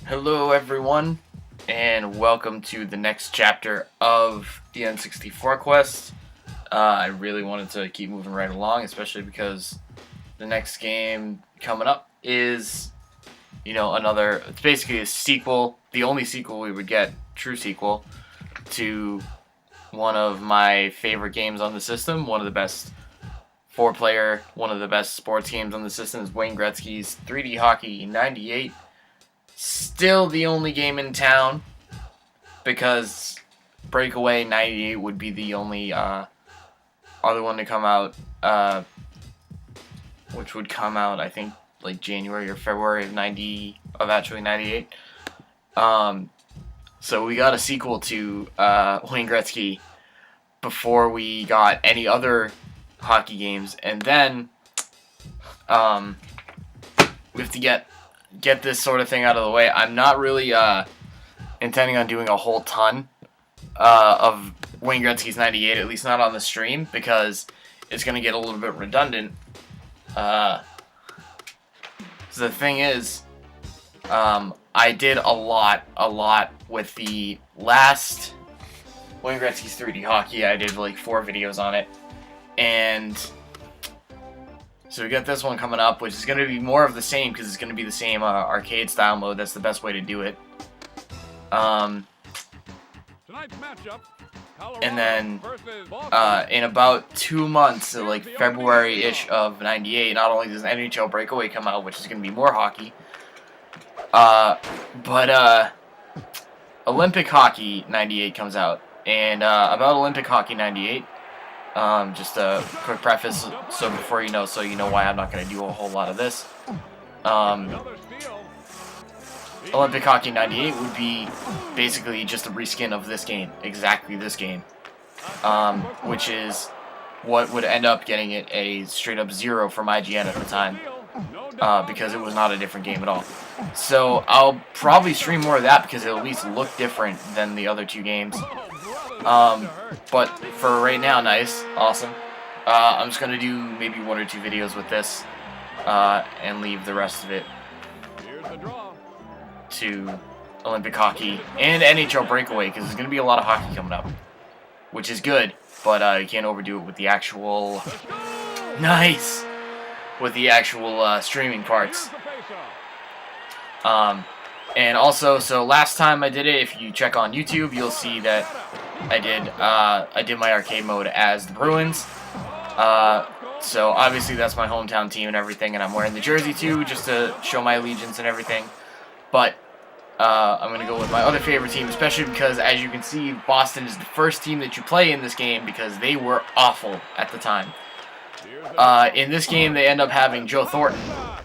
Hello everyone, and welcome to the next chapter of the N64 quest. I really wanted to keep moving right along, especially because the next game coming up is, it's basically a sequel, the only sequel we would get, true sequel, to one of my favorite games on the system, one of the best four-player, one of the best sports games on the system is Wayne Gretzky's 3D Hockey 98. Still the only game in town, because Breakaway 98 would be the only other one to come out, which would come out, I think, like January or February of 98. So we got a sequel to Wayne Gretzky before we got any other hockey games, and then we have to get this sort of thing out of the way. I'm not really intending on doing a whole ton of Wayne Gretzky's 98, at least not on the stream, because it's going to get a little bit redundant. So the thing is, I did a lot with the last Wayne Gretzky's 3D Hockey. I did like 4 videos on it, and so we got this one coming up, which is going to be more of the same, because it's going to be the same arcade style mode. That's the best way to do it. And then in about 2 months, so like February-ish of 98, not only does NHL Breakaway come out, which is going to be more hockey, but Olympic Hockey 98 comes out. And about Olympic Hockey 98, just a quick preface, so before you know why I'm not going to do a whole lot of this. Olympic Hockey 98 would be basically just a reskin of this game, exactly this game, which is what would end up getting it a straight up 0 from IGN at the time, because it was not a different game at all. So I'll probably stream more of that, because it'll at least look different than the other 2 games. But for right now, nice, awesome. I'm just gonna do maybe 1 or 2 videos with this, and leave the rest of it to Olympic Hockey and NHL Breakaway, because there's gonna be a lot of hockey coming up, which is good. But you can't overdo it with the actual streaming parts. And also, so last time I did it, if you check on YouTube, you'll see that I did my arcade mode as the Bruins. So obviously that's my hometown team and everything, and I'm wearing the jersey too, just to show my allegiance and everything. But I'm going to go with my other favorite team, especially because, as you can see, Boston is the first team that you play in this game, because they were awful at the time. In this game, they end up having Joe Thornton,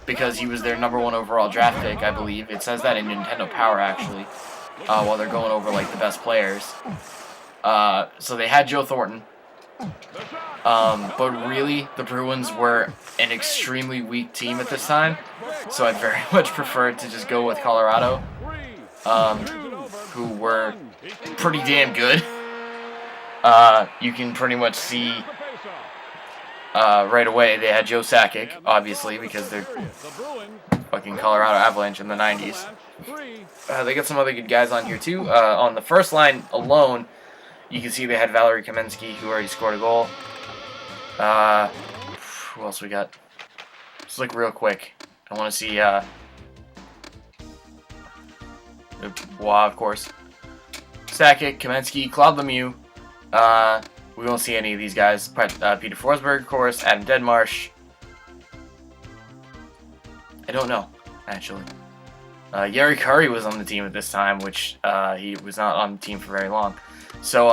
because he was their #1 overall draft pick, I believe. It says that in Nintendo Power, actually, while they're going over like the best players. So they had Joe Thornton. But really, the Bruins were an extremely weak team at this time, so I very much preferred to just go with Colorado, who were pretty damn good. You can pretty much see right away they had Joe Sakic, obviously, because they're fucking Colorado Avalanche in the 90s. They got some other good guys on here too. On the first line alone, you can see they had Valery Kamensky, who already scored a goal. Who else we got? Let's look real quick. I want to see, Bois, of course. Sakic, Kamensky, Claude Lemieux. We won't see any of these guys. Peter Forsberg, of course. Adam Deadmarsh. I don't know, actually. Yari Curry was on the team at this time, which he was not on the team for very long. So,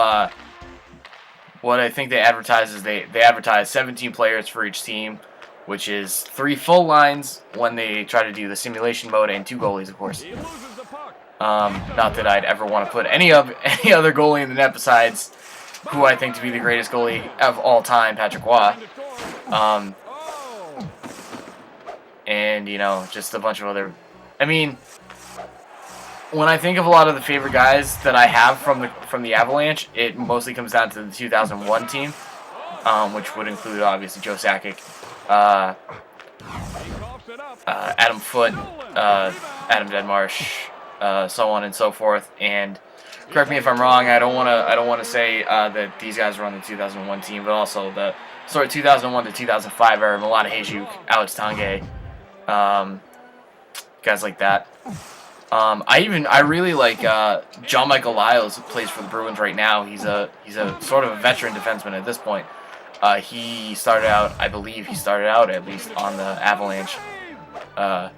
what I think they advertise is they advertise 17 players for each team, which is 3 full lines when they try to do the simulation mode, and 2 goalies, of course. Not that I'd ever want to put any other goalie in the net besides who I think to be the greatest goalie of all time, Patrick Roy. And, just a bunch of other... I mean, when I think of a lot of the favorite guys that I have from the Avalanche, it mostly comes down to the 2001 team, which would include, obviously, Joe Sakic, Adam Foote, Adam Deadmarsh, so on and so forth. And correct me if I'm wrong. I don't want to say that these guys were on the 2001 team, but also the sort of 2001 to 2005 era. Milana Hajuk, Alex Tanguay, guys like that. I really like John Michael Lyles, who plays for the Bruins right now. He's a sort of a veteran defenseman at this point. He started out, I believe he started out at least on the Avalanche. I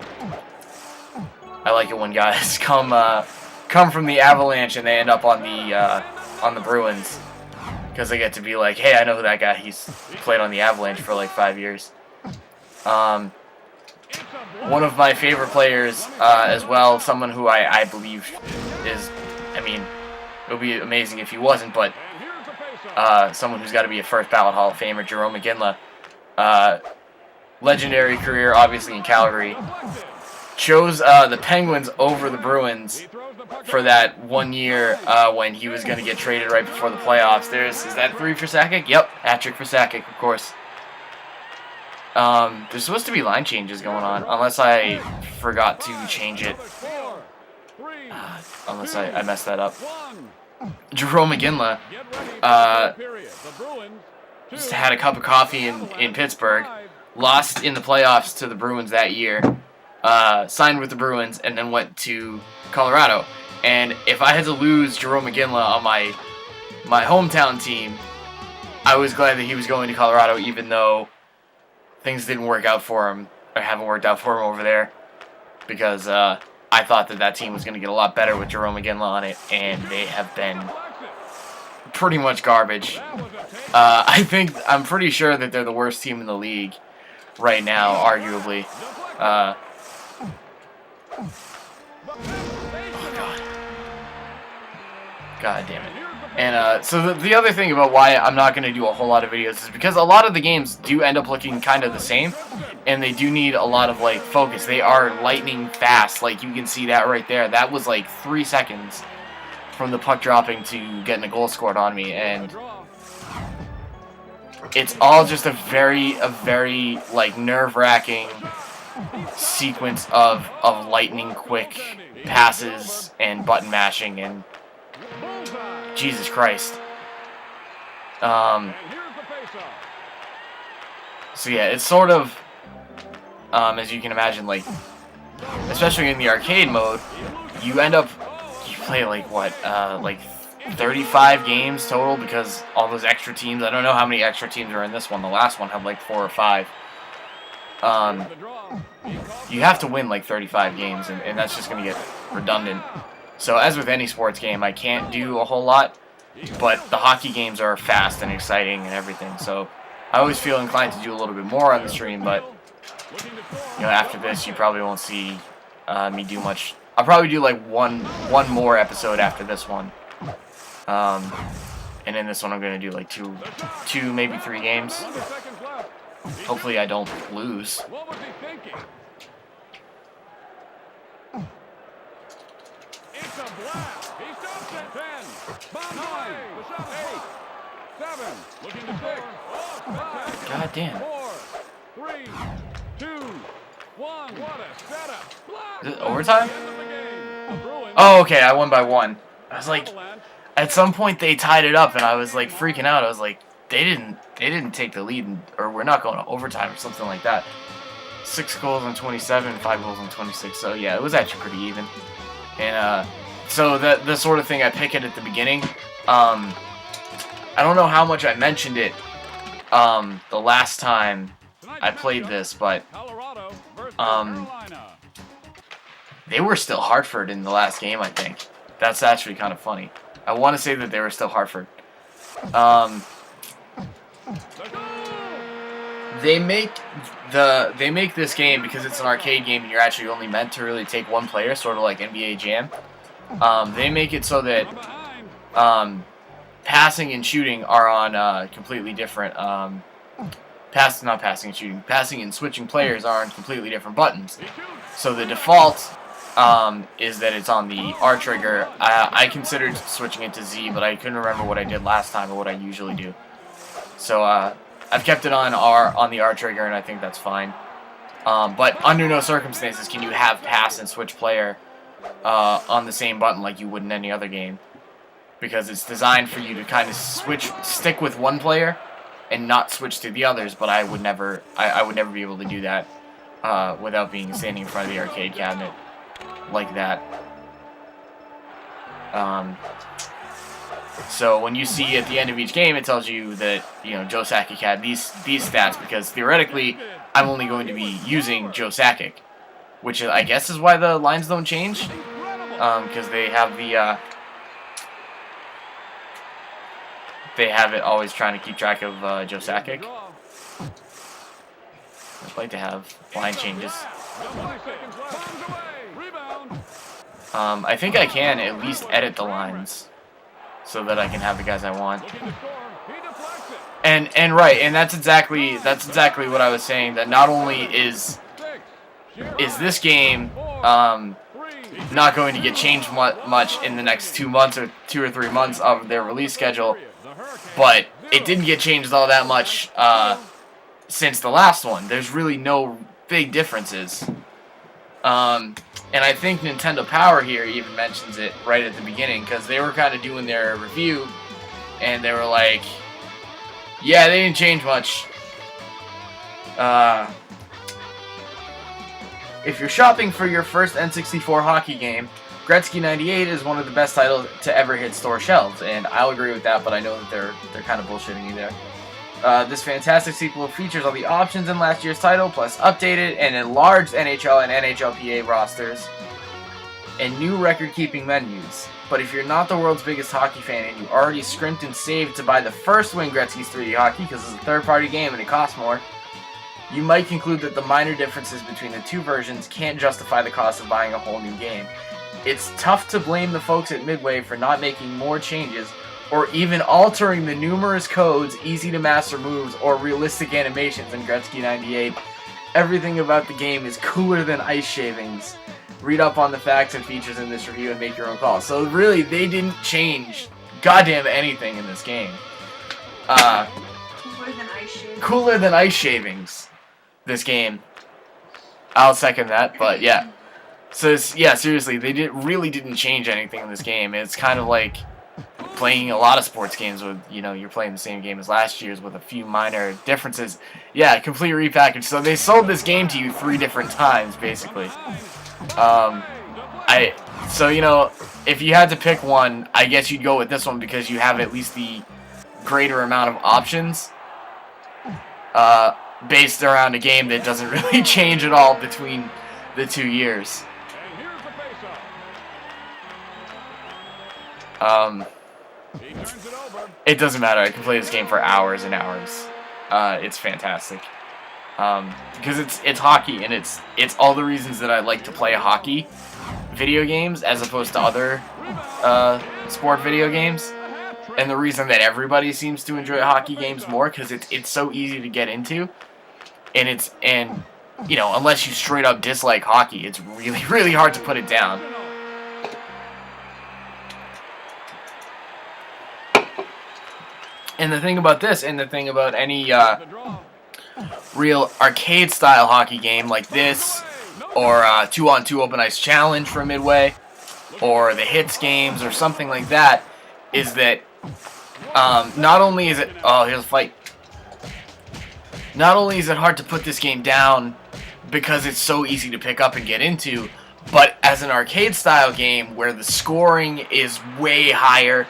like it when guys come from the Avalanche and they end up on the Bruins, because they get to be like, hey, I know who that guy. He's played on the Avalanche for like 5 years. One of my favorite players as well, someone who I believe is, I mean, it would be amazing if he wasn't, but someone who's got to be a first ballot Hall of Famer, Jarome Iginla. Legendary career, obviously, in Calgary. Chose the Penguins over the Bruins for that 1 year when he was going to get traded right before the playoffs. Is that 3 for Sakic? Yep, hat-trick for Sakic, of course. There's supposed to be line changes going on, unless I forgot to change it. Unless I messed that up. Jarome Iginla just had a cup of coffee in Pittsburgh, lost in the playoffs to the Bruins that year, signed with the Bruins, and then went to Colorado. And if I had to lose Jarome Iginla on my hometown team, I was glad that he was going to Colorado, even though things didn't work out for him, or haven't worked out for him over there, because I thought that team was going to get a lot better with Jarome Iginla on it, and they have been pretty much garbage. I'm pretty sure that they're the worst team in the league right now, arguably. Oh, God. God damn it. And so the other thing about why I'm not going to do a whole lot of videos is because a lot of the games do end up looking kind of the same, and they do need a lot of like focus. They are lightning fast, like you can see that right there. That was like 3 seconds from the puck dropping to getting a goal scored on me, and it's all just a very like nerve-wracking sequence of lightning quick passes and button mashing, and Jesus Christ. So yeah, it's sort of, as you can imagine, like, especially in the arcade mode, you play like, what, like 35 games total, because all those extra teams, I don't know how many extra teams are in this one. The last one had like 4 or 5. You have to win like 35 games, and that's just going to get redundant. So as with any sports game, I can't do a whole lot, but the hockey games are fast and exciting and everything. So I always feel inclined to do a little bit more on the stream, but you know, after this, you probably won't see me do much. I'll probably do like one more episode after this one, and in this one, I'm gonna do like two, maybe 3 games. Hopefully, I don't lose. It's a blast. He stops at 10. Bomb 9. The shot 8. 7. Looking to 6. 5. God damn. 4. 3. 2. 1. What a setup. Blast. Is it overtime? Oh, okay. I won by 1. I was like, at some point they tied it up, and I was like freaking out. I was like, they didn't take the lead, or we're not going to overtime or something like that. 6 goals on 27, 5 goals on 26. So yeah, it was actually pretty even. And so the sort of thing I pick it at the beginning. I don't know how much I mentioned it the last time I played this, but they were still Hartford in the last game, I think. That's actually kind of funny. I want to say that they were still Hartford. They make this game, because it's an arcade game and you're actually only meant to really take one player, sort of like NBA Jam. They make it so that passing and shooting are on completely different passing and switching players are on completely different buttons. So the default is that it's on the R trigger. I considered switching it to Z, but I couldn't remember what I did last time or what I usually do. So I've kept it on the R trigger, and I think that's fine. But under no circumstances can you have pass and switch player on the same button like you would in any other game, because it's designed for you to kind of stick with one player and not switch to the others. But I would never be able to do that without being standing in front of the arcade cabinet like that. So when you see at the end of each game, it tells you that, you know, Joe Sakic had these stats, because theoretically I'm only going to be using Joe Sakic, which I guess is why the lines don't change, because they have it always trying to keep track of Joe Sakic. I'd like to have line changes. I think I can at least edit the lines so that I can have the guys I want. And right, and that's exactly what I was saying, that not only is this game not going to get changed much in the next 2 months or 2 or 3 months of their release schedule, but it didn't get changed all that much since the last one. There's really no big differences. And I think Nintendo Power here even mentions it right at the beginning, because they were kind of doing their review, and they were like, yeah, they didn't change much. If you're shopping for your first N64 hockey game, Gretzky 98 is one of the best titles to ever hit store shelves, and I'll agree with that, but I know that they're kind of bullshitting you there. This fantastic sequel features all the options in last year's title, plus updated and enlarged NHL and NHLPA rosters, and new record-keeping menus. But if you're not the world's biggest hockey fan and you already scrimped and saved to buy the first Wayne Gretzky's 3D Hockey, because it's a third-party game and it costs more, you might conclude that the minor differences between the two versions can't justify the cost of buying a whole new game. It's tough to blame the folks at Midway for not making more changes, or even altering the numerous codes, easy-to-master moves, or realistic animations in Gretzky 98. Everything about the game is cooler than ice shavings. Read up on the facts and features in this review and make your own call. So really, they didn't change goddamn anything in this game. Cooler than ice shavings. Cooler than ice shavings, this game. I'll second that, but yeah. So, yeah, seriously, they really didn't change anything in this game. It's kind of like playing a lot of sports games with, you know, you're playing the same game as last year's with a few minor differences. Yeah, complete repackaged. So they sold this game to you 3 different times, basically. So, you know, if you had to pick one, I guess you'd go with this one because you have at least the greater amount of options, based around a game that doesn't really change at all between the 2 years. It doesn't matter. I can play this game for hours and hours. It's fantastic. Because it's hockey, and it's all the reasons that I like to play hockey video games as opposed to other sport video games. And the reason that everybody seems to enjoy hockey games more, because it's so easy to get into, and you know, unless you straight up dislike hockey, it's really, really hard to put it down. And the thing about this, and the thing about any real arcade-style hockey game like this, or 2-on-2 Open Ice Challenge from Midway, or the Hits games, or something like that, is that not only is it... Oh, here's a fight. Not only is it hard to put this game down because it's so easy to pick up and get into, but as an arcade-style game where the scoring is way higher,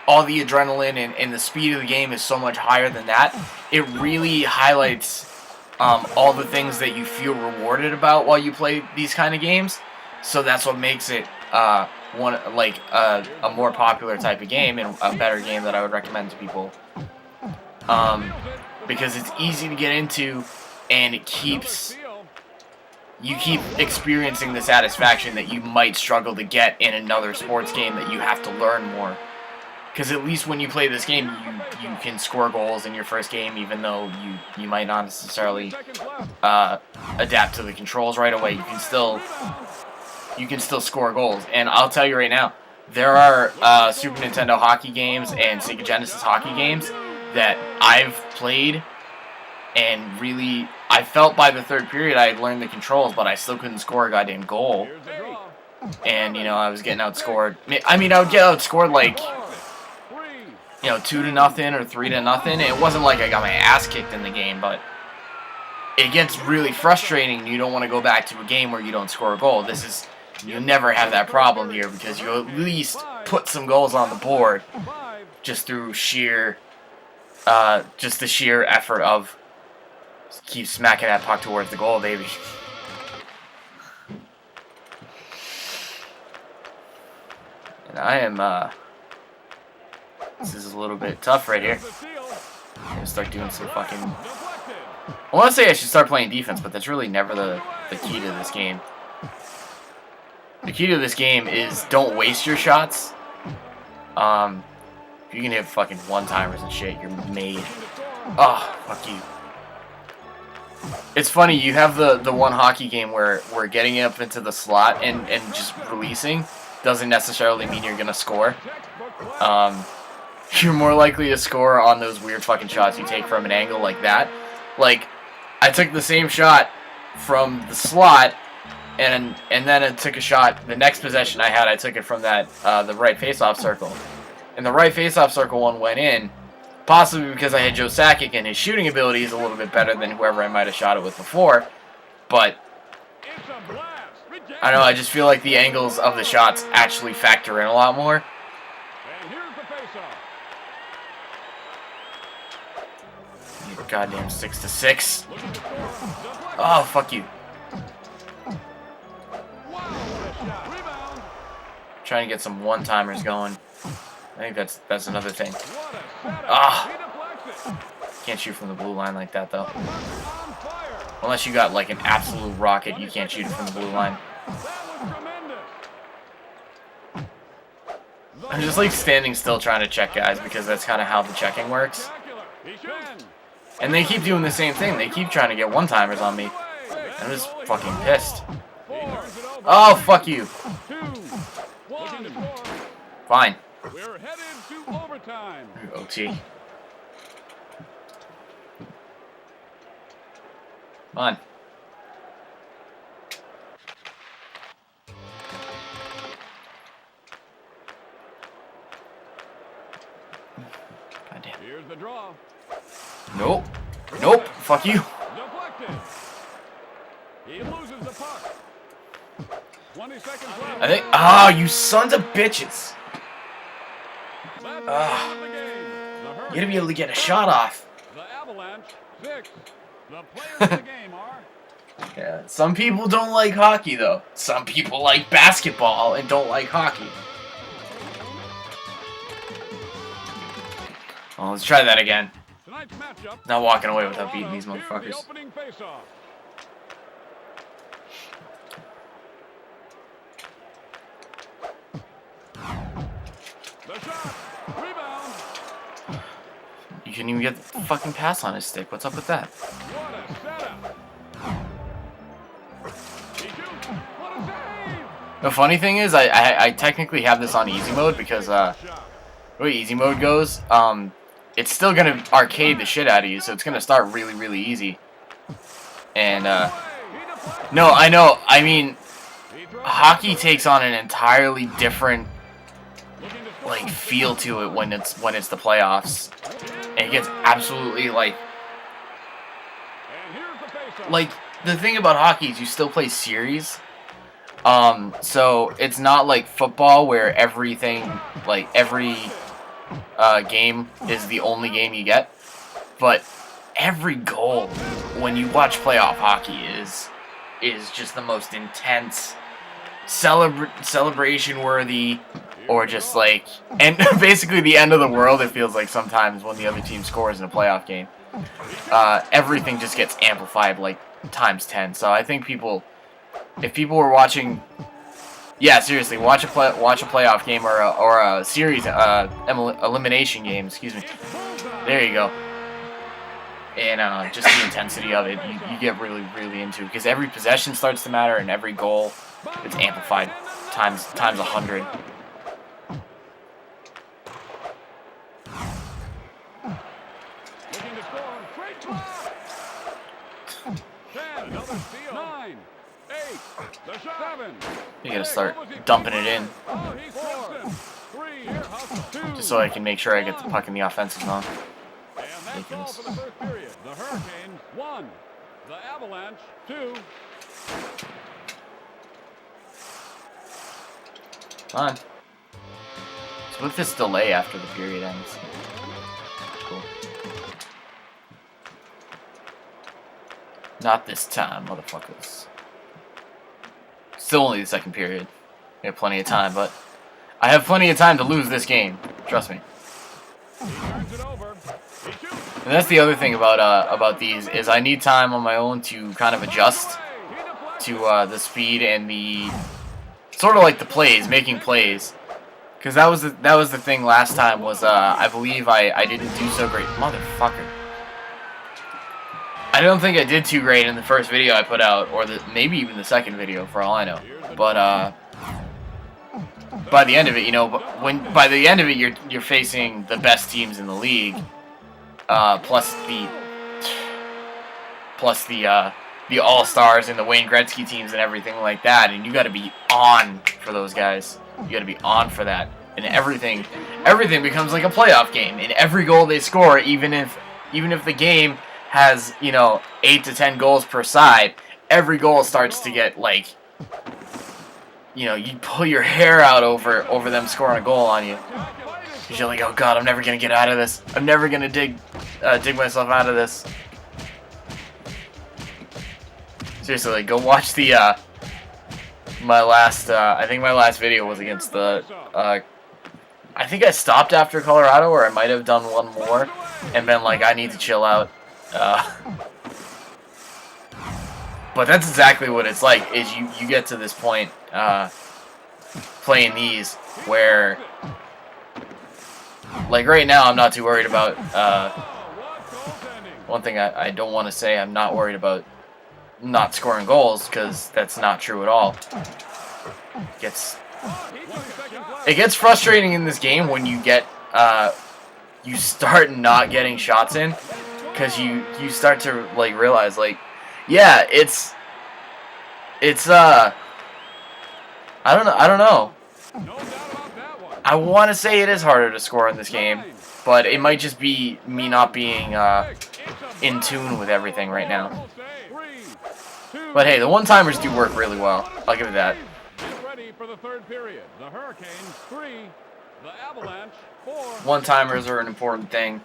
all the adrenaline and the speed of the game is so much higher than that, it really highlights all the things that you feel rewarded about while you play these kind of games. So that's what makes it a more popular type of game, and a better game that I would recommend to people. Because it's easy to get into, and you keep experiencing the satisfaction that you might struggle to get in another sports game that you have to learn more. Because at least when you play this game, you can score goals in your first game, even though you might not necessarily adapt to the controls right away. You can still score goals. And I'll tell you right now, there are Super Nintendo hockey games and Sega Genesis hockey games that I've played, and really, I felt by the third period I had learned the controls, but I still couldn't score a goddamn goal. and you know I was getting outscored. I mean, I would get outscored like 2-0 or 3-0. It wasn't like I got my ass kicked in the game, but it gets really frustrating. You don't want to go back to a game where you don't score a goal. You never have that problem here because you at least put some goals on the board just through just the sheer effort of keep smacking that puck towards the goal, baby. And I am, this is a little bit tough right here. I'm gonna start doing some fucking... I want to say I should start playing defense, but that's really never the key to this game. The key to this game is don't waste your shots. If you can hit fucking one-timers and shit, you're made. Oh, fuck you. It's funny, you have the one hockey game where getting up into the slot and just releasing doesn't necessarily mean you're gonna score. You're more likely to score on those weird fucking shots you take from an angle like that. Like, I took the same shot from the slot, and then I took a shot. The next possession I had, I took it from that the right faceoff circle, and the right faceoff circle one went in, possibly because I had Joe Sakic and his shooting ability is a little bit better than whoever I might have shot it with before. But I don't know. I just feel like the angles of the shots actually factor in a lot more. Goddamn 6-6. Oh, fuck you. Trying to get some one-timers going. I think that's another thing. Ah. Can't shoot from the blue line like that, though. Unless you got like an absolute rocket, you can't shoot it from the blue line. I'm just like standing still trying to check guys because that's kind of how the checking works. And they keep doing the same thing. They keep trying to get one-timers on me. I'm just fucking pissed. Oh, fuck you. Fine. We're headed to overtime. OT. Come on. Goddamn. Here's the draw. Nope. Nope. Fuck you. Deflected. He loses the puck. 20 seconds left. I think. Ah, you sons of bitches. You gotta be able to get a shot off. The Avalanche 6. The players of the game are. Yeah. Some people don't like hockey though. Some people like basketball and don't like hockey. Well, let's try that again. Tonight's matchup. Not walking away without beating these motherfuckers. The opening faceoff. The shot. Rebound. You couldn't even get the fucking pass on his stick. What's up with that? What a setup. He shoots. What a save. The funny thing is, I technically have this on easy mode because the way easy mode goes, it's still gonna arcade the shit out of you, so it's gonna start really, really easy. And no, I know. I mean, hockey takes on an entirely different like feel to it when it's the playoffs, and it gets absolutely like the thing about hockey is you still play series. So it's not like football where everything like every game is the only game you get, but every goal when you watch playoff hockey is just the most intense, celebration worthy, or just like, and basically the end of the world. It feels like sometimes when the other team scores in a playoff game, everything just gets amplified like times 10. So I think if people were watching, yeah, seriously, watch a playoff game or a series elimination game. Excuse me. There you go. And just the intensity of it, you get really, really into it because every possession starts to matter and every goal is amplified times 100. Looking to score. Great block. 10. Another steal. 9. 8. The shot. 7. You gotta start dumping it in, Oh, he slips it. 3. Here, hustle. 2. just so I can make sure I get the puck in the offensive zone. And that's all for the first period. The Hurricanes 1. The Avalanche 2. Fine. So with this delay after the period ends. Cool. Not this time, motherfuckers. Still only the second period. We have plenty of time, but I have plenty of time to lose this game. Trust me. He turns it over. He shoots. And that's the other thing about these is I need time on my own to kind of adjust to the speed and the sort of like the plays, making plays. Because that was the thing last time was I believe I didn't do so great. Motherfucker. I don't think I did too great in the first video I put out, or maybe even the second video for all I know. But by the end of it, you know, by the end of it you're facing the best teams in the league, plus the All-Stars and the Wayne Gretzky teams and everything like that, and you got to be on for those guys. You got to be on for that, and everything becomes like a playoff game. And every goal they score, even if the game has, you know, 8 to 10 goals per side, every goal starts to get like, you know, you pull your hair out over them scoring a goal on you. You're like, oh god, I'm never gonna get out of this. I'm never gonna dig myself out of this. Seriously, like, go watch the my last I think my last video was against the I think I stopped after Colorado, or I might have done one more and been like, I need to chill out. But that's exactly what it's like, is you get to this point playing these where, like right now, I'm not too worried about one thing I don't want to say, I'm not worried about not scoring goals, because that's not true at all. It gets frustrating in this game when you get you start not getting shots in, because you start to like realize, like, yeah, it's I don't know. I want to say it is harder to score in this game, but it might just be me not being in tune with everything right now. But hey, the one-timers do work really well. I'll give it that. Get ready for the third period. The Hurricanes 3, the Avalanche 4. One-timers are an important thing.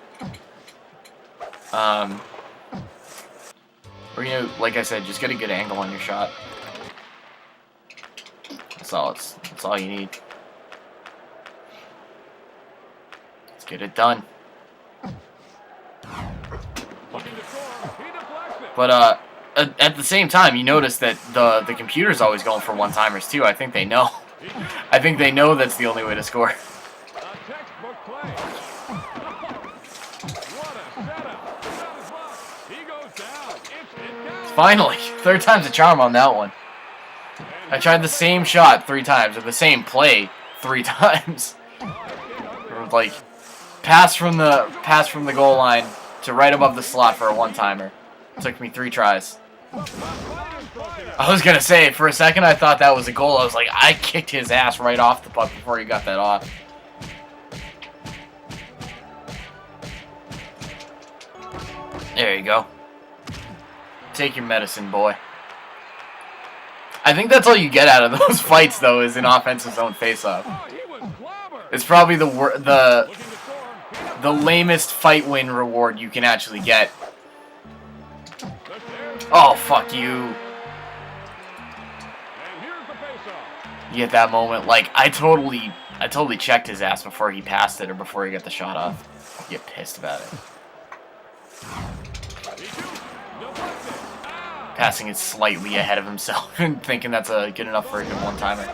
Or, you know, like I said, just get a good angle on your shot. That's all you need. Let's get it done. But at the same time, you notice that the computer's always going for one-timers too. I think they know. I think they know that's the only way to score. Finally, third time's a charm on that one. I tried the same shot 3 times, or the same play 3 times. Like, pass from the goal line to right above the slot for a one-timer. Took me 3 tries. I was gonna say, for a second I thought that was a goal. I was like, I kicked his ass right off the puck before he got that off. There you go. Take your medicine, boy. I think that's all you get out of those fights, though, is an offensive zone face-off. It's probably the lamest fight win reward you can actually get. Oh, fuck you. You get that moment, like, I totally checked his ass before he passed it or before he got the shot off. You get pissed about it. Passing it slightly ahead of himself and thinking that's good enough for a good one-timer.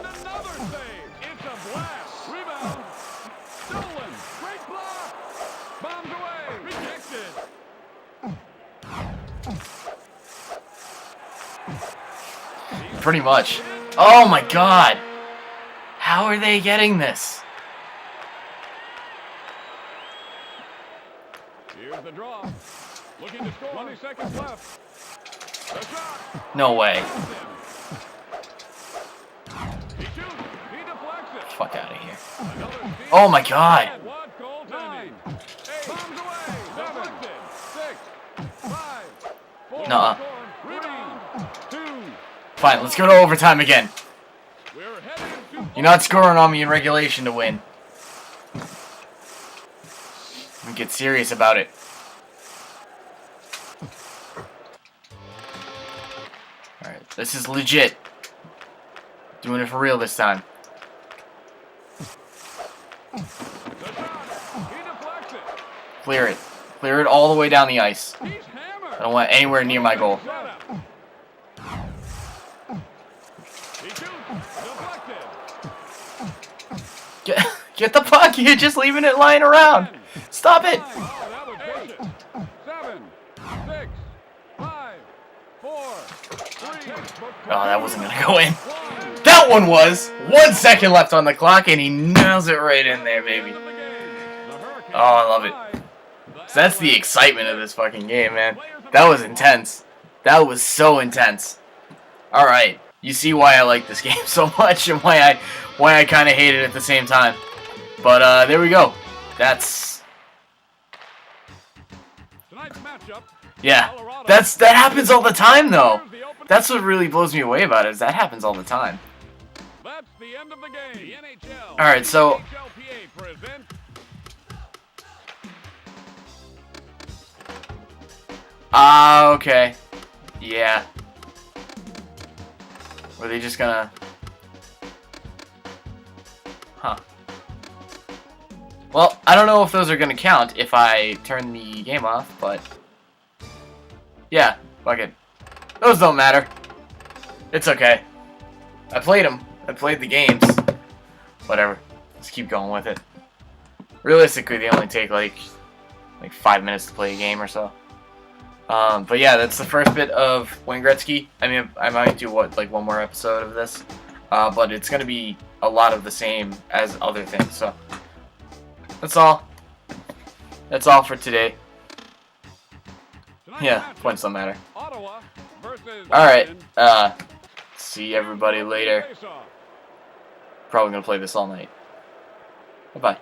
Pretty much. Oh my god! How are they getting this? Here's the draw. Looking to score. 20 seconds left. No way. Fuck out of here. Oh my god. What goaltending? 8 bombs away. 7, 6, 5, 4. Nuh-uh. Rebound. 2. Fine, let's go to overtime again. We're heading to You're not scoring on me in regulation to win. And get serious about it. Alright, this is legit. Doing it for real this time. the shot. He deflects it. Clear it. Clear it all the way down the ice. He's hammered. I don't want anywhere near my goal. Shut up. He shoots. Deflected. Get the puck. You're just leaving it lying around. Stop it. Oh, that was vicious. 7, 6, 5, 4, 3. Oh, that wasn't going to go in. That one was. 1 second left on the clock, and he nails it right in there, baby. Oh, I love it. So that's the excitement of this fucking game, man. That was intense. That was so intense. Alright. You see why I like this game so much and why I kind of hate it at the same time. But, there we go. That's... Tonight's matchup. Yeah. That happens all the time, though. That's what really blows me away about it, is that happens all the time. That's the end of the game. The NHL. Alright, so... NHLPA presents Okay. Yeah. Were they just gonna... Huh. Well, I don't know if those are gonna count if I turn the game off, but... Yeah, fuck it. Those don't matter. It's okay. I played them. I played the games. Whatever. Let's keep going with it. Realistically, they only take like 5 minutes to play a game or so. But yeah, that's the first bit of Wayne Gretzky. I mean, I might do like one more episode of this, but it's gonna be a lot of the same as other things. So that's all. That's all for today. Yeah, points don't matter. Ottawa versus All right. See everybody later. Probably gonna play this all night. Bye bye.